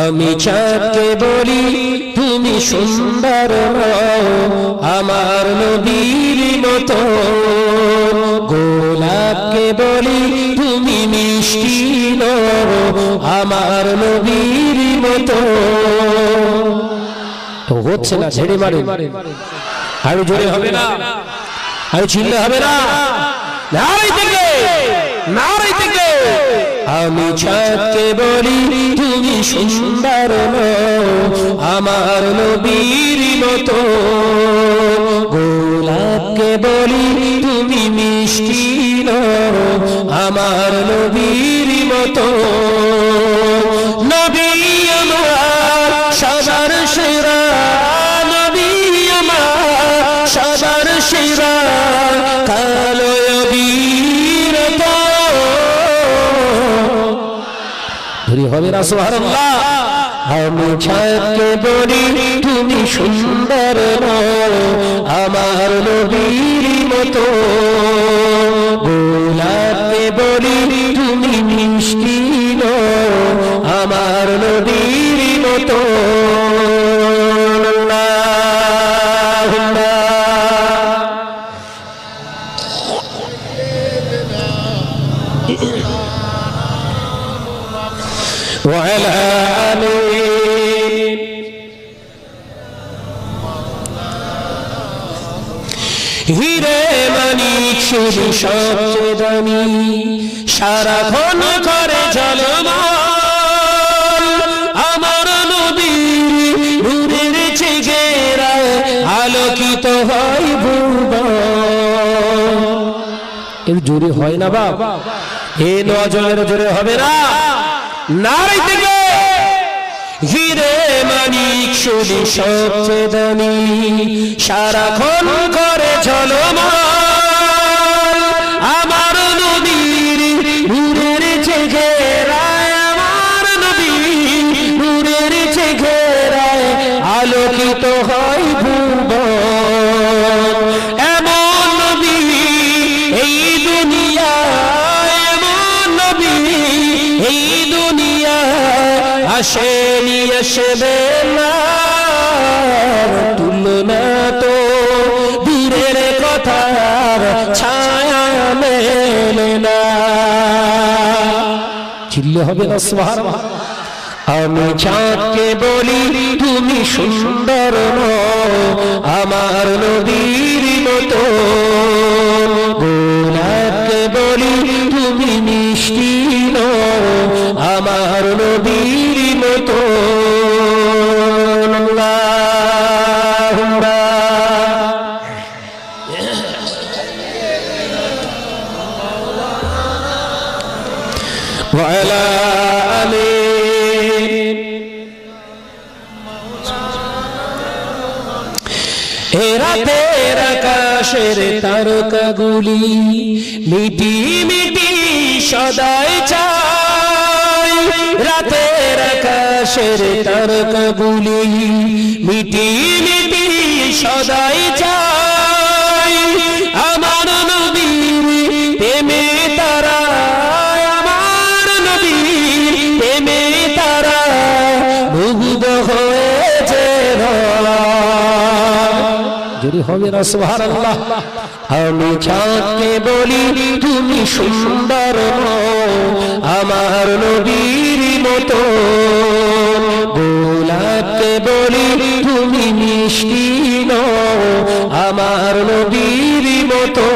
আমি চাঁদকে বলি তুমি সুন্দর নও আমার নবীর মতো, গোলাপকে বলি তুমি মিষ্টি নও আমার নবীর মতো। তো হচ্ছে না, ঝেড়ে মারে, আরো জোরে হবে না, আরো চিল্লে হবে না, নারাই থেকে নারাই থেকে। আমি চাঁদকে বলি তুমি সুন্দর নও আমার নবীর মতো, গোলাপকে বলি তুমি মিষ্টি নও আমার নবীর মতো। নবী আমার সবার সেরা, নবী আমার সবার সেরা, কালো বীর ধরি হবে না সুবহানাল্লাহ। আমি চাঁদকে বলি তুমি সুন্দর নও আমার নবীর মতো, গোলাপকে বলি তুমি মিষ্টি নও আমার নবীর মতো। وعلى آمين হিরে মানিক শুধু সবচেয়ে দামি, সারাক্ষণ করে ঝলমল আমার নবীর নূরের চেহারায় আলোকিত হয় ভুবন। এর জোরে হয় না বাবা, এ নজরের জোরে হবে না, নারাই থেকে। হিরে মানিক শুধু সবচেয়ে দামি, সারাক্ষণ করে ঝলমল আমার নবীর নূরের চেহারায়, আমার নবীর নূরের চেহারায় আলোকিত হয় ভুবন। এমন নবী এই দুনিয়ায়, এমন নবী এই দুনিয়ায় আসেনি, আসবে না, তুলনা তো দূরের কথা, ছায়া মেলে না। চিল্লে হবে না সুবহানাল্লাহ। আমি চাঁদকে বলি তুমি সুন্দর নও আমার নবীর মতো, গোলাপকে বলি তুমি মিষ্টি নও আমার নবীর মতো। وعلى آمين রাতের আকাশের তারকাগুলি মিটি মিটি সদাই চাই, রাতের আকাশের তারকাগুলি মিটি মিটি সদাই চাই আমার নবীর প্রেমে তারা, আমার নবীর প্রেমে তারা মুগ্ধ হয়েছে। যদি হবে না সুবহানাল্লাহ। আমি চাঁদকে বলি তুমি সুন্দর নও আমার নবীর মতো, গোলাপকে বলি তুমি মিষ্টি নও আমার নবীর মতো।